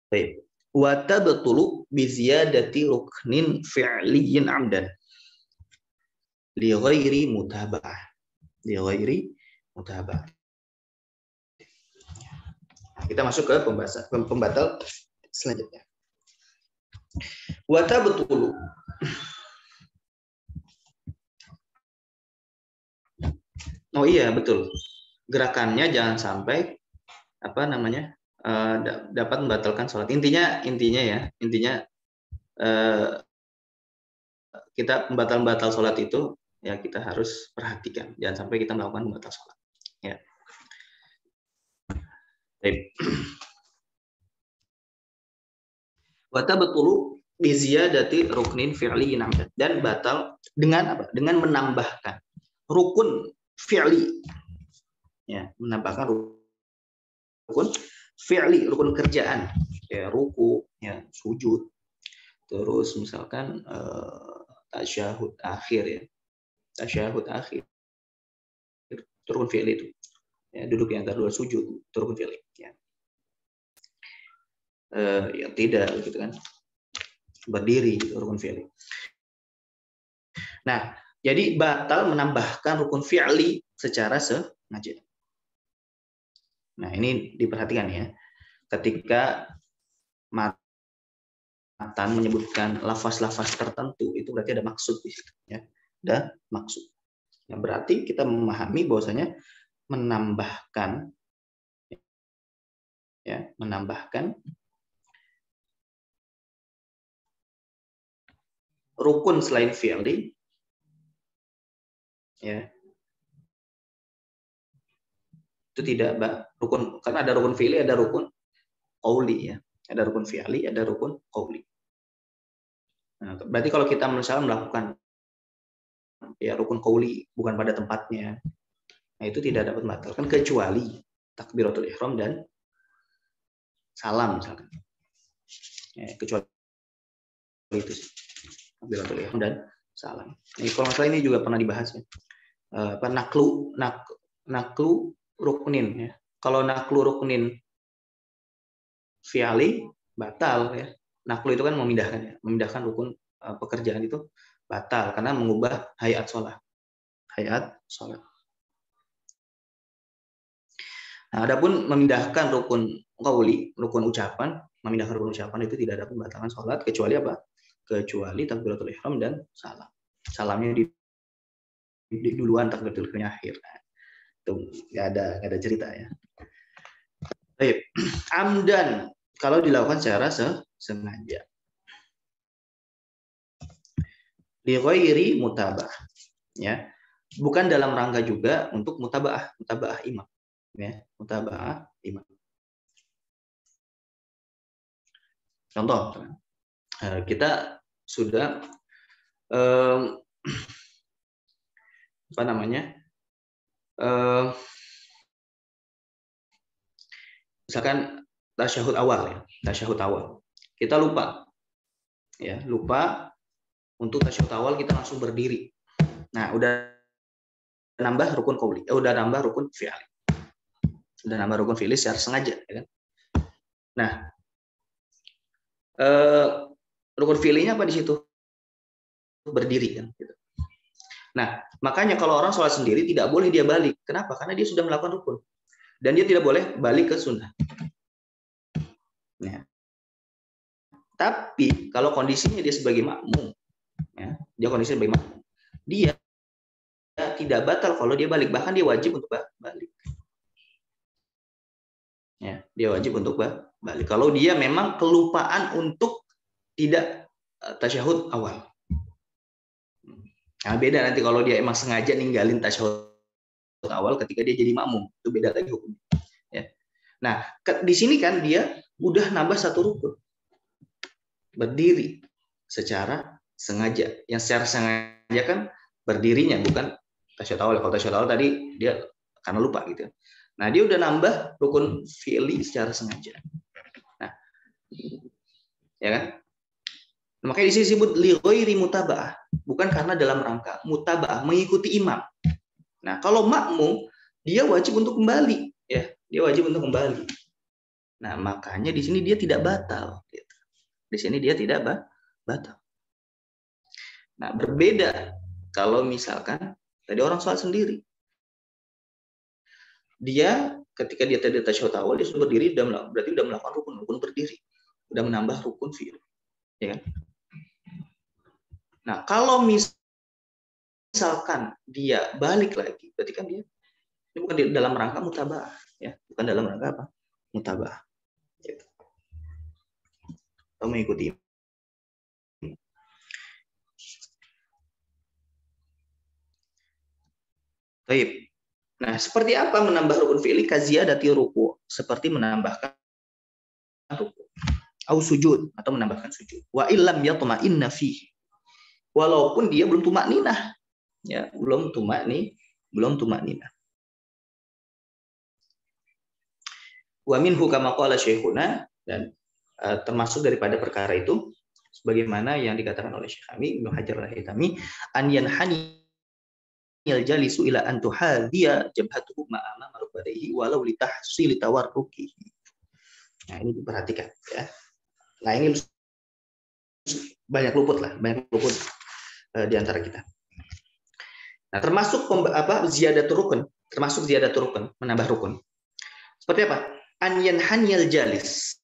Baik. Wa tabtulu bi ziyadati ruknin fi'liyyin 'amdan li ghairi mutaba'ah. Li ghairi mutaba'ah. Kita masuk ke pembatal selanjutnya. Wa tabtulu. Oh iya betul. Gerakannya jangan sampai apa namanya? Dapat membatalkan sholat. Intinya ya, kita pembatal sholat itu ya kita harus perhatikan, jangan sampai kita melakukan pembatal sholat. Ya. Baik. Wata betulu biziyadati ruknin fi'li dan batal dengan apa? Dengan menambahkan rukun fi'li. Ya, menambahkan rukun fi'li, rukun kerjaan, kayak ruku, ya, sujud. Terus misalkan tasyahud akhir ya. Tasyahud akhir. Rukun fi'li itu. Ya, duduk yang antara dua sujud, rukun fi'li, ya. Ya tidak gitu kan. Berdiri gitu, rukun fi'li. Nah, jadi batal menambahkan rukun fi'li secara sengaja. Nah, ini diperhatikan ya. Ketika matan menyebutkan lafaz-lafaz tertentu, itu berarti ada maksud di situ ya. Ada maksud. Nah, berarti kita memahami bahwasanya menambahkan rukun selain fi'li ya. Itu tidak rukun, karena ada rukun fi'li, ada rukun qauli ya. Ada rukun fi'li, ada rukun qauli. Nah, berarti kalau kita misalnya melakukan ya rukun qauli bukan pada tempatnya, nah itu tidak dapat membatalkan kecuali takbiratul ihram dan salam misalkan. Ya, kecuali itu sih. Takbiratul ihram dan salam. Nah, kalau masalah ini juga pernah dibahas ya. Naklu ruknin ya. Kalau naklu ruknin fi'ali batal ya. Naklu itu kan memindahkan rukun pekerjaan itu batal karena mengubah hayat sholat. Hayat sholat. Nah, adapun memindahkan rukun qauli, rukun ucapan, memindahkan rukun ucapan itu tidak ada pembatalan sholat kecuali apa? Kecuali takbiratul ihram dan salam. Salamnya di duluan, takbiratul ihramnya akhir. Nah, itu nggak ada cerita ya. Baik, amdan kalau dilakukan secara sengaja. Li ghairi mutabah, ya. Bukan dalam rangka juga untuk mutabah imam, ya, mutabah imam. Contoh, kita sudah apa namanya? Misalkan tasyahud awal ya, tasyahud awal. Kita lupa. Ya, lupa untuk tasyahud awal kita langsung berdiri. Nah, udah nambah rukun qauli, udah nambah rukun fi'li. Udah nambah rukun fi'li secara sengaja, ya kan? Nah, rukun fi'linya apa di situ? Berdiri kan gitu. Nah, makanya kalau orang sholat sendiri tidak boleh dia balik. Kenapa? Karena dia sudah melakukan rukun. Dan dia tidak boleh balik ke sunnah. Nah, tapi kalau kondisinya dia sebagai makmum, ya, dia kondisinya sebagai makmum, dia tidak batal kalau dia balik, bahkan dia wajib untuk balik. Ya, dia wajib untuk balik. Kalau dia memang kelupaan untuk tidak tasyahud awal. Nah, beda nanti kalau dia emang sengaja ninggalin tasyahud awal ketika dia jadi makmum, itu beda lagi hukumnya. Ya. Nah, di sini kan dia udah nambah satu rukun, berdiri secara sengaja. Yang secara sengaja kan berdirinya, bukan tasyahud awal. Kalau tasyahud awal tadi dia karena lupa gitu. Nah, dia udah nambah rukun fi'li secara sengaja. Nah, ya kan? Makanya di sini disebut li ghairi mutaba'ah, bukan karena dalam rangka mutaba'ah mengikuti imam. Nah, kalau makmum dia wajib untuk kembali, ya, dia wajib untuk kembali. Nah, makanya di sini dia tidak batal. Gitu. Di sini dia tidak batal. Nah, berbeda kalau misalkan tadi orang sholat sendiri. Dia ketika dia tadi tasyahud awal dia sudah berdiri, berarti sudah melakukan rukun berdiri, sudah menambah rukun fi'il, ya kan? Nah, kalau misalkan dia balik lagi, berarti kan dia ini bukan dalam rangka mutaba'ah, ya, bukan dalam rangka apa? Mutaba'ah. Gitu. Atau mengikuti. Baik. Nah, seperti apa menambah rukun fi'li kaziyadati ruku'? Seperti menambahkan ruku'. Au sujud, atau menambahkan sujud. Wa illam yatma'inna fihi. Walaupun dia belum tumakninah. Ya, belum tumakninah. Wa minhu kama qala syekhuna, dan termasuk daripada perkara itu sebagaimana yang dikatakan oleh Syekh kami Ibnu Hajar Al-Haytami, an yanhani jalisu ila an tuhadhiya jabhatuhu ma'ama marubadihi walau li tahsil tawarrukihi. Nah, ini diperhatikan ya. Nah, ini banyak luput di antara kita. Nah, termasuk ziyadatul rukun, menambah rukun. Seperti apa? An yanhaniyal jalis.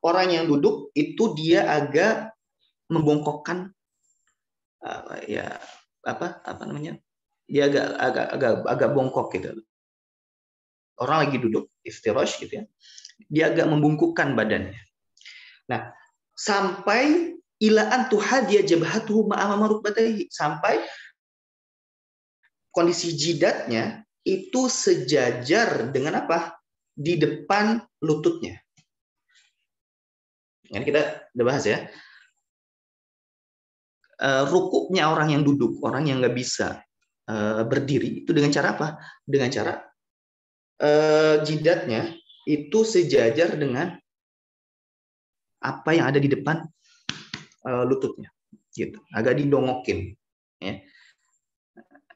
Orang yang duduk itu dia agak membongkokkan dia agak bongkok gitu. Orang lagi duduk iftirash gitu ya, dia agak membungkukkan badannya. Nah, sampai ilaan tuhadhiya jabhatuhu ma'ama rukbatayhi, sampai kondisi jidatnya itu sejajar dengan apa? Di depan lututnya. Ini kita udah bahas ya. Rukuknya orang yang duduk, orang yang nggak bisa berdiri itu dengan cara apa? Dengan cara jidatnya itu sejajar dengan apa yang ada di depan lututnya, gitu. Agak didongokin,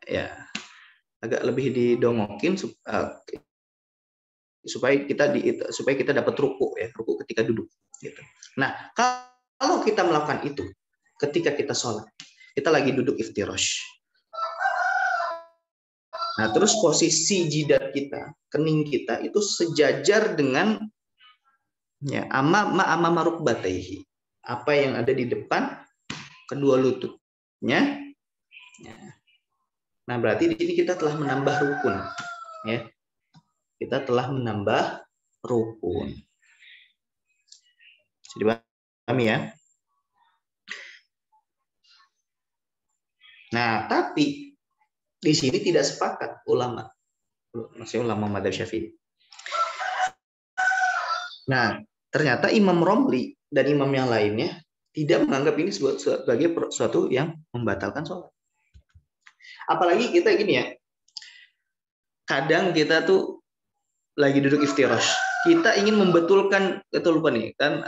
ya, agak lebih didongokin supaya kita dapat ruku ya, ruku ketika duduk, gitu. Nah, kalau kita melakukan itu, ketika kita sholat. Kita lagi duduk iftirash. Nah, terus posisi jidat kita, kening kita itu sejajar dengan ya ama rukbatayhi. Apa yang ada di depan kedua lututnya. Nah, berarti di sini kita telah menambah rukun, ya. Kita telah menambah rukun. Bisa dipahami ya? Nah, tapi di sini tidak sepakat ulama, maksudnya ulama madzhab Syafi'i. Nah, ternyata Imam Romli dan imam yang lainnya tidak menganggap ini sebagai sesuatu yang membatalkan sholat. Apalagi kita gini ya, kadang kita tuh lagi duduk iftirash, kita ingin membetulkan, kita lupa nih kan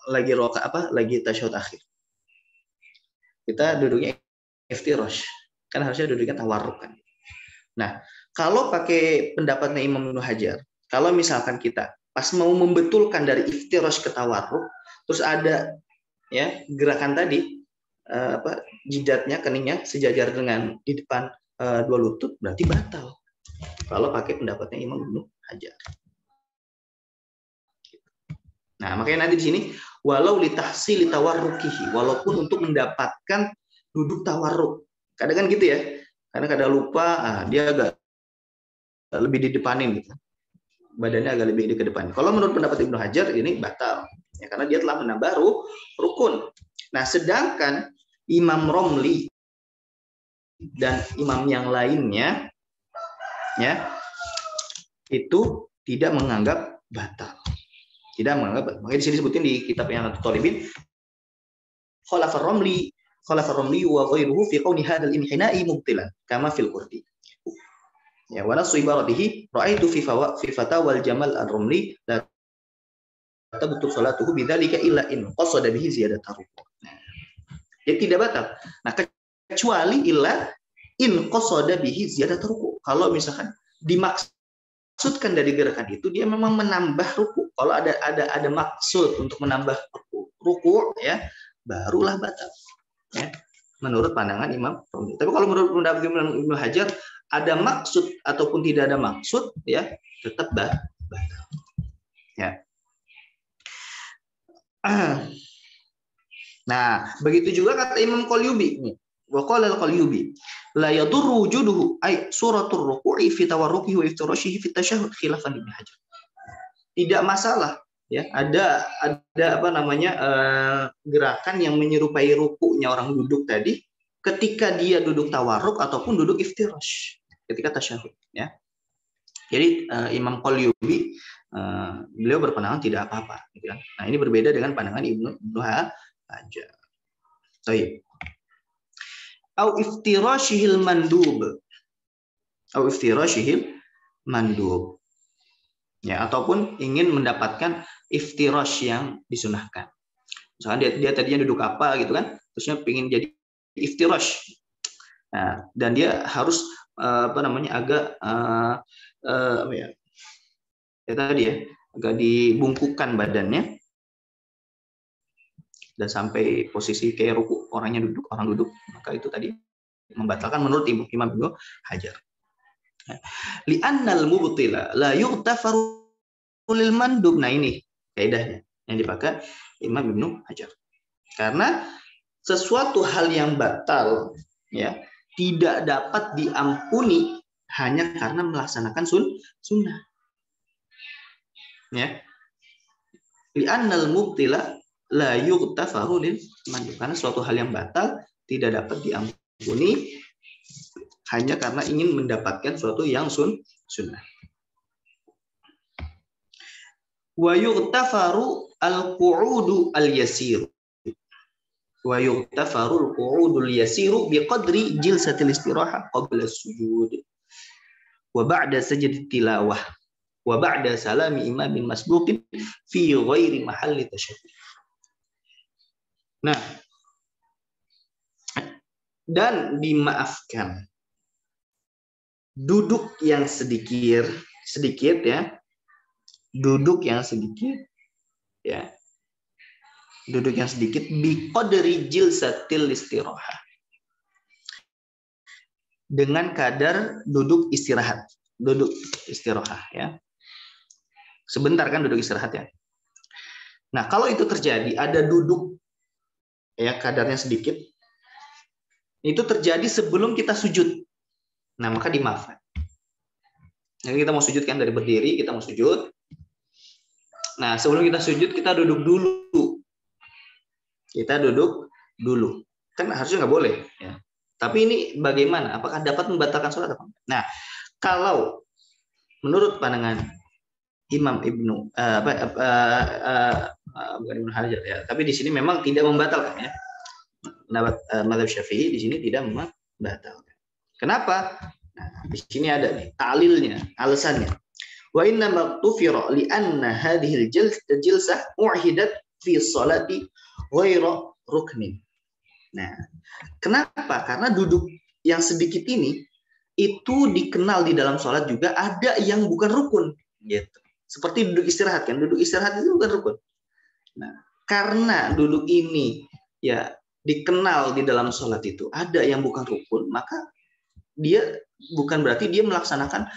lagi lagi tasyahud akhir, kita duduknya iftirash, kan harusnya duduknya tawarruk kan. Nah, kalau pakai pendapatnya Imam Ibnu Hajar, kalau misalkan kita pas mau membetulkan dari iftirash ke tawarruk, terus ada ya gerakan tadi jidatnya, keningnya sejajar dengan di depan dua lutut, berarti batal. Kalau pakai pendapatnya Imam Ibnu Hajar. Nah, makanya nanti di sini walau litahsil tawarrukihi, walaupun untuk mendapatkan duduk tawarruk. Kadang kan gitu ya. Kadang lupa, dia agak lebih di depanin gitu. Badannya agak lebih di ke depan. Kalau menurut pendapat Ibnu Hajar ini batal. Ya, karena dia telah menambah rukun. Nah, sedangkan Imam Romli dan imam yang lainnya ya itu tidak menganggap batal. Tidak menganggap batal. Makanya di sini disebutin di kitab yang At-Thalibin, khalafa Romli wa ghairuhu fi qawli hadzal inhina'i mubtilan kama fil Qurdi. Ya, wa nasu ibaratihi ra'aitu fi fatawal Jamal al-Romli la tabtu salatuhu bidzalika illa in qasada bihi ziyadata ruku'. Jadi tidak batal. Nah, kecuali illa in qasada bihi ziyadata ruku'. Kalau misalkan dimaksudkan dari gerakan itu dia memang menambah ruku'. Kalau ada maksud untuk menambah ruku' ya, barulah batal. Ya, menurut pandangan Imam Romli. Tapi kalau menurut pendapat Ibnu Hajar ada maksud ataupun tidak ada maksud ya tetap batal. Ya. Nah, begitu juga kata Imam Qalyubi. Wa qala al-Qalyubi la yadurru wujuduhu ay suratul ruku'i fi tawarrukihi wa iftirashihi fi tasyahhud khilafan Ibnu Hajar. Tidak masalah ya, ada gerakan yang menyerupai ruku'nya orang duduk tadi ketika dia duduk tawarruk ataupun duduk iftirash ketika tasyahud ya. Jadi Imam Qalyubi beliau berpandangan tidak apa-apa gitu kan. Nah, ini berbeda dengan pandangan Ibnu Hajar. Baik. Au iftirashihil mandub. Ya, ataupun ingin mendapatkan iftirash yang disunahkan. Misalkan dia tadinya duduk apa gitu kan, terusnya ingin jadi iftirash. Nah, dan dia harus agak agak dibungkukkan badannya dan sampai posisi kayak ruku, orang duduk, maka itu tadi membatalkan menurut Imam Ibnu Hajar. Li'annal mubtila la yughtafaru lil mandub. Nah, ini kaidahnya yang dipakai Imam Ibnu Hajar. Karena sesuatu hal yang batal ya tidak dapat diampuni hanya karena melaksanakan sunnah. Ya. Li'annal mubtila la yughtafaru lil mandub. Karena suatu hal yang batal tidak dapat diampuni hanya karena ingin mendapatkan suatu yang sunnah. Wa yughtafaru al-qu'udu al-yasir. Wa yughtafaru al-qu'udu al-yasir biqadri jilsatil istirahah qabla as-sujud. Wa ba'da sajdi tilawah. Wa ba'da salami imamin masbuqin fi ghairi mahalli tasyahhud. Nah, dan dimaafkan duduk yang sedikit ya, duduk yang sedikit ya, duduk yang sedikit biqadri jilsatil istirahah, dengan kadar duduk istirahat, duduk istirahat ya. Sebentar kan duduk istirahat ya. Nah, kalau itu terjadi ada duduk ya kadarnya sedikit, itu terjadi sebelum kita sujud. Nah, maka dimaafkan. Jadi kita mau sujud kan, dari berdiri kita mau sujud. Nah, sebelum kita sujud kita duduk dulu. Kita duduk dulu. Kan harusnya nggak boleh ya. Tapi ini bagaimana? Apakah dapat membatalkan sholat atau enggak? Nah, kalau menurut pandangan Imam Ibnu bukan Ibnu Hajar ya, tapi di sini memang tidak membatalkan ya. Mazhab Syafi'i di sini tidak membatalkan. Kenapa? Nah, di sini ada nih ta'lilnya, alasannya. Wa inna maghfira li anna hadhihi al-jilsah mu'hidat fi sholati ghaira ruknin. Nah, kenapa? Karena duduk yang sedikit ini itu dikenal di dalam sholat juga ada yang bukan rukun, gitu. Seperti duduk istirahat kan, duduk istirahat itu bukan rukun. Nah, karena duduk ini ya dikenal di dalam sholat itu ada yang bukan rukun, maka dia bukan berarti dia melaksanakan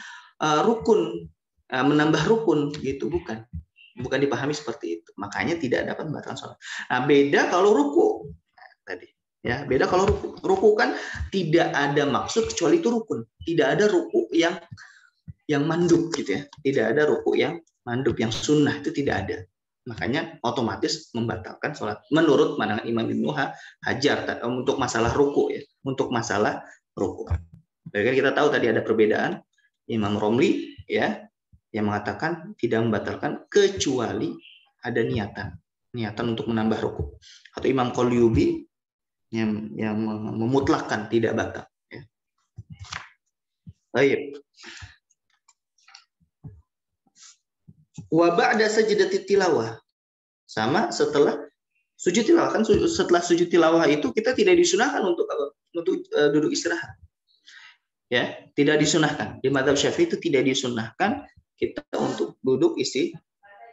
rukun, menambah rukun, gitu, bukan dipahami seperti itu. Makanya tidak dapat membatalkan sholat. Nah, beda kalau ruku tadi. Ya, beda kalau ruku kan tidak ada maksud kecuali itu rukun. Tidak ada ruku yang mandub gitu ya. Tidak ada ruku yang mandub, yang sunnah itu tidak ada. Makanya otomatis membatalkan sholat. Menurut pandangan Imam Ibnu Hajar untuk masalah ruku ya, untuk masalah ruku. Jadi kita tahu tadi ada perbedaan Imam Romli ya yang mengatakan tidak membatalkan kecuali ada niatan untuk menambah ruku. Atau Imam Qalyubi yang memutlakkan tidak batal ya. Baik. Wa ba'da sajdati tilawah, sama setelah sujud tilawah kan, setelah sujud tilawah itu kita tidak disunahkan untuk duduk istirahat. Ya, tidak disunahkan. Di mazhab Syafi'i itu tidak disunahkan kita untuk duduk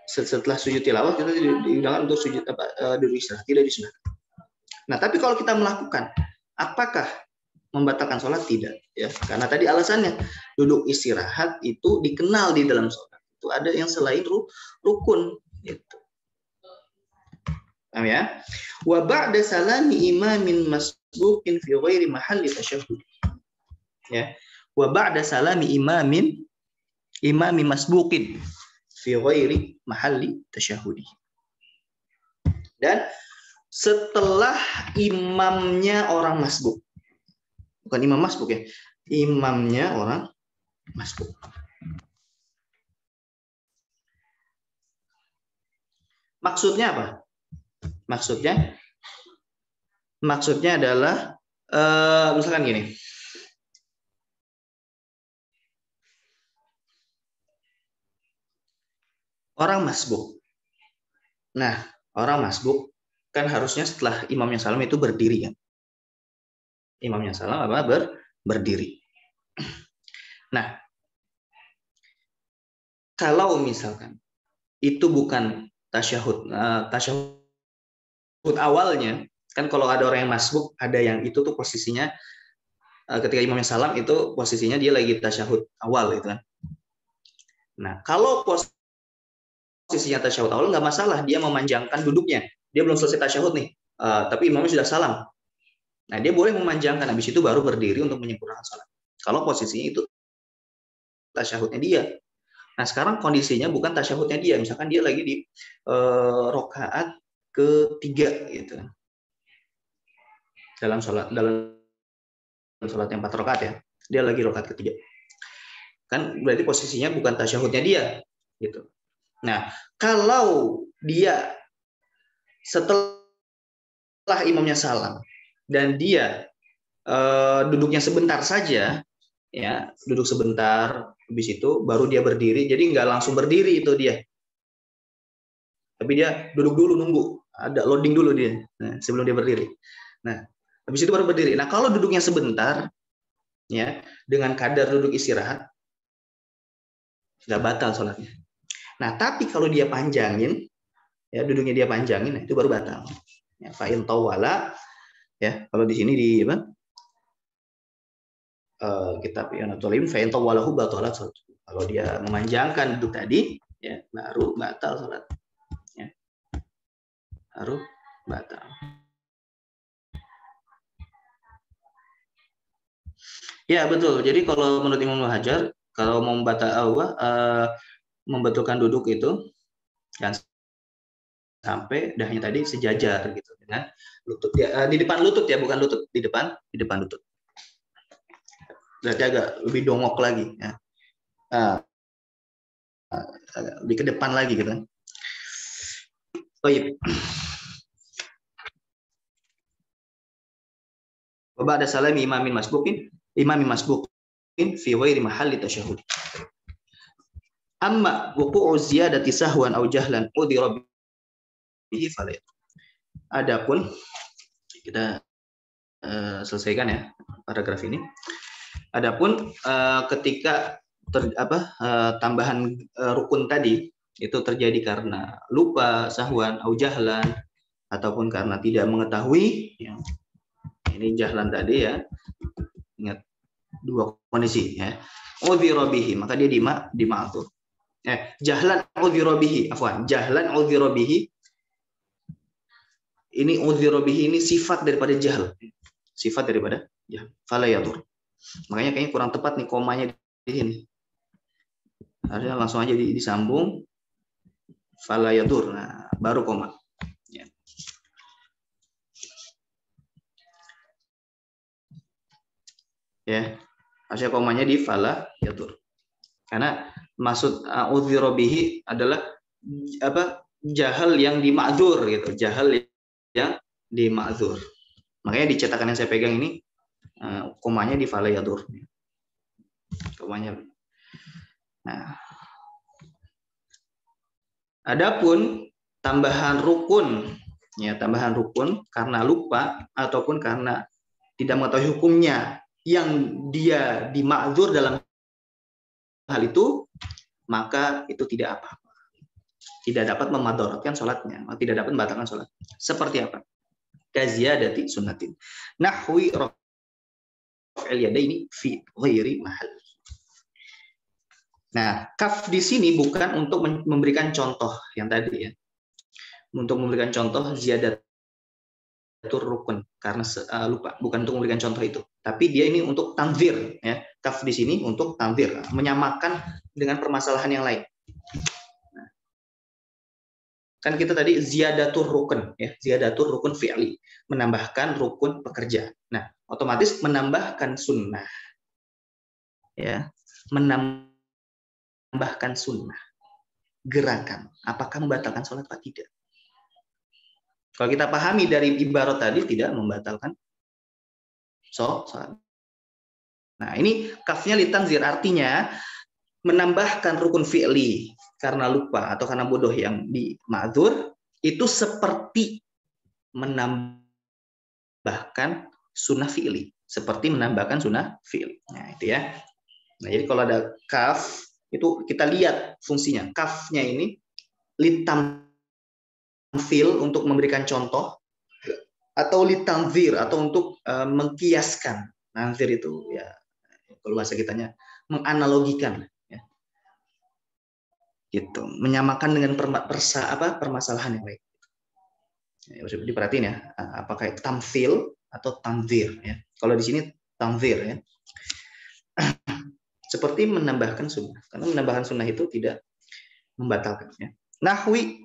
setelah sujud tilawah, kita diundangkan untuk sujud duduk istirahat, tidak disunahkan. Nah, tapi kalau kita melakukan, apakah membatalkan sholat? Tidak, ya. Karena tadi alasannya duduk istirahat itu dikenal di dalam sholat. Itu ada yang selain rukun, gitu. Paham ya? Wa ba'da salami imamin masbuqin fi ghairi mahalli tasyahhud. Ya. Wa ba'da salami imami masbuqin fi ghairi mahalli tasyahhud. Dan setelah imamnya orang masbuk, bukan imam masbuk ya, imamnya orang masbuk. Maksudnya apa? Maksudnya adalah misalkan gini. Orang masbuk. Nah, orang masbuk kan harusnya setelah imamnya salam itu berdiri kan. Imamnya salam apa? Berdiri. Nah, kalau misalkan itu bukan tasyahud awalnya, kan kalau ada orang yang masbuk, ada yang itu tuh posisinya ketika imamnya salam itu posisinya dia lagi tasyahud awal gitu kan. Nah, kalau posisinya tasyahud awal nggak masalah, dia memanjangkan duduknya. Dia belum selesai tasyahud nih, tapi imamnya sudah salam. Nah, dia boleh memanjangkan, habis itu baru berdiri untuk menyempurnakan salat. Kalau posisinya itu tasyahudnya dia. Nah, sekarang kondisinya bukan tasyahudnya dia, misalkan dia lagi di rakaat ketiga gitu. Dalam sholat yang 4 rakaat ya, dia lagi rakaat ketiga. Kan berarti posisinya bukan tasyahudnya dia gitu. Nah, kalau dia setelah imamnya salam dan dia duduknya sebentar saja, ya duduk sebentar, habis itu baru dia berdiri, jadi nggak langsung berdiri itu dia, tapi dia duduk dulu, nunggu ada loading dulu dia, sebelum dia berdiri. Nah, habis itu baru berdiri. Nah, kalau duduknya sebentar, ya dengan kadar duduk istirahat, nggak batal sholatnya. Nah, tapi kalau dia panjangin, ya duduknya dia panjangin, nah, itu baru batal. Ya, fa'in tawala, ya kalau di sini di apa? Kitab Yonatolim fa'in tawalahu batalat salat. Kalau dia memanjangkan duduk tadi, ya baru batal salat. Ya. Baru batal. Ya betul. Jadi kalau menurut Imam Hajar, kalau mau membatalkan duduk itu, dan sampai dahnya tadi sejajar gitu dengan lutut ya, di depan lutut ya, bukan lutut, di depan lutut. Berarti agak lebih dongok lagi ya. Agak lebih ke depan lagi gitu. Oh iya. Ba'da salami imamin masbuqin fi ghairi mahalli tasyahhud. Amma wuqu'u ziyadati sahwan aw jahlan udhira bihi falayat. Adapun kita selesaikan ya paragraf ini. Adapun ketika tambahan rukun tadi itu terjadi karena lupa, sahwan, au jahlan, ataupun karena tidak mengetahui, ya. Ini jahlan tadi ya. Ingat dua kondisi ya. Udhira bihi, maka dia dima'dzur. Jahlan udhira bihi, afwan, jahlan udhira bihi. Ini udhira bihi ini sifat daripada jahl. Sifat daripada jahl. Fala yadur. Makanya kayaknya kurang tepat nih komanya di sini. Harusnya langsung aja disambung fala yadur. Nah, baru koma. Ya. Ya. Harusnya komanya di fala yadur. Karena maksud udhira bihi adalah jahal yang dima'dzur gitu, jahal yang dima'dzur. Makanya di cetakan yang saya pegang ini komanya di fala yadur. Komanya. Nah. Adapun tambahan rukun karena lupa ataupun karena tidak mengetahui hukumnya yang dia dima'dzur dalam hal itu, maka itu tidak apa-apa. Tidak dapat memadaratkan sholatnya, tidak dapat membatalkan sholat. Seperti apa? Kaziyadati sunnatin. Nahwi raf'il yadaini fi ghairi mahal. Nah, kaf di sini bukan untuk memberikan contoh yang tadi ya. Untuk memberikan contoh ziyadatur rukun karena lupa, bukan untuk memberikan contoh itu. Tapi dia ini untuk tanzir ya. Kaf di sini untuk tanzir, menyamakan dengan permasalahan yang lain. Nah, kan kita tadi ziyadatur rukun ya, ziyadatur rukun fi'li, menambahkan rukun pekerja. Nah, otomatis menambahkan sunnah. Ya, menambahkan sunnah gerakan, apakah membatalkan sholat atau tidak? Kalau kita pahami dari ibarat tadi tidak membatalkan sholat. Nah, ini kafnya litanzir, artinya menambahkan rukun fi'li karena lupa atau karena bodoh yang dima'dzur itu seperti menambahkan sunnah fi'li, seperti menambahkan sunnah fi'li. Nah, itu ya. Nah, jadi kalau ada kaf itu kita lihat fungsinya. Kafnya ini litamfil untuk memberikan contoh, atau litanzir atau untuk mengkiaskan. Nanzir itu ya kalau bahasa kitanya menganalogikan ya. Gitu, menyamakan dengan permasalahan yang lain. Ya, diperhatiin ya, apakah tamfil atau tanzir ya. Kalau di sini tanzir ya. Seperti menambahkan sunnah, karena menambahkan sunnah itu tidak membatalkan ya. Nahwi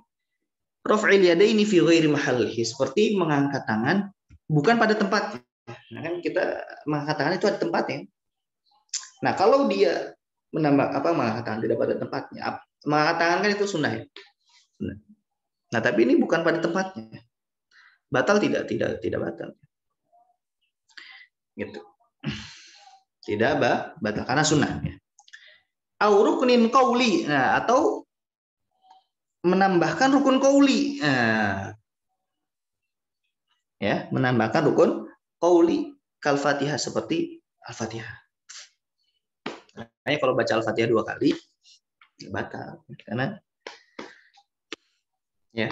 raf'il yadaini fi ghairi mahallihi, seperti mengangkat tangan bukan pada tempatnya. Nah, kan kita mengangkat tangan itu ada tempatnya. Nah, kalau dia mengangkat tangan tidak pada tempatnya, mengangkat tangan kan itu sunnah ya. Nah, tapi ini bukan pada tempatnya. Batal tidak batal. Gitu. Tidak batal karena sunnah ya. Au ruknin qauli, nah, atau menambahkan rukun qauli. Nah, ya, menambahkan rukun qauli kal Fatihah, seperti Al-Fatihah. Makanya kalau baca Al-Fatihah 2 kali batal karena ya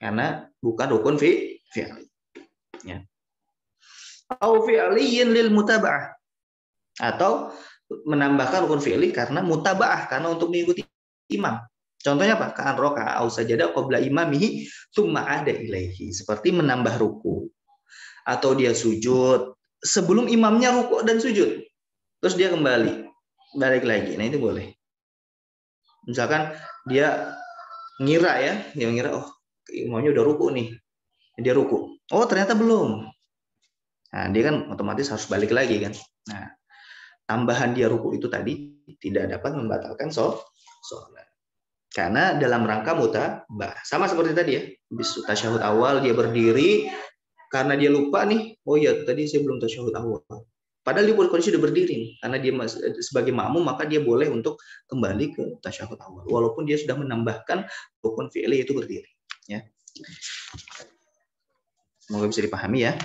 karena bukan rukun fi'li. Ya. Au fi'liyin lil mutaba'ah, atau menambahkan rukun fi'li karena mutaba'ah, karena untuk mengikuti imam. Contohnya apa? Ka'an roka'a au sajada qabla imamihi tsumma ada ilaihi, seperti menambah ruku atau dia sujud sebelum imamnya ruku dan sujud, terus dia kembali balik lagi. Nah, itu boleh. Misalkan dia ngira dia ngira, oh imamnya udah ruku nih, dia ruku, oh ternyata belum. Nah, dia kan otomatis harus balik lagi kan. Nah, tambahan dia ruku itu tadi tidak dapat membatalkan sholat. Karena dalam rangka mutabah. Sama seperti tadi ya, habis tasyahud awal dia berdiri, karena dia lupa nih, oh ya tadi saya belum tasyahud awal. Padahal dia kondisi udah berdiri nih, karena dia sebagai makmum maka dia boleh untuk kembali ke tasyahud awal, walaupun dia sudah menambahkan rukun fi'li itu berdiri. Ya. Semoga bisa dipahami ya.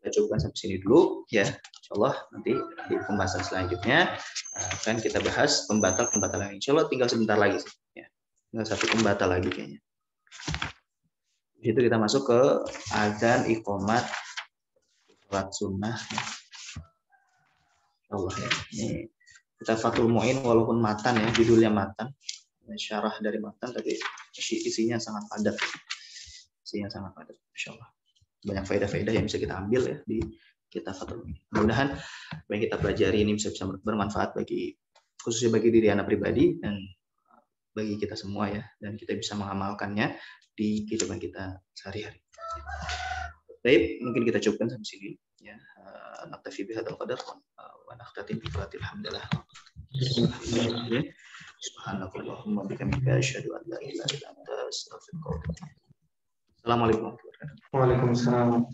Kita cukupkan sampai sini dulu ya. Insyaallah nanti di pembahasan selanjutnya akan kita bahas pembatal-pembatalan. Insyaallah tinggal sebentar lagi ya. Tinggal satu pembatal lagi kayaknya. Di situ kita masuk ke adzan, iqomat, salat sunnah. Insyaallah ya. Ini kita Fathul Mu'in walaupun matan ya, judulnya matan. Syarah dari matan tapi isinya sangat padat. Isinya sangat padat insyaallah. Banyak faedah-faedah yang bisa kita ambil ya di kitab Fathul Mu'in. Mudah-mudahan apa yang kita pelajari ini bisa bermanfaat khususnya bagi diri anak pribadi dan bagi kita semua ya, dan kita bisa mengamalkannya di kehidupan kita sehari-hari. Baik, mungkin kita cukupkan sampai sini ya. Naktafi bihadzal qadar wa nakhtatim bi alhamdulillah. Subhanakallahumma bihamdika asyhadu an la ilaha illa anta astaghfiruka wa atubu ilaik. Assalamualaikum warahmatullahi wabarakatuh. Waalaikumsalam.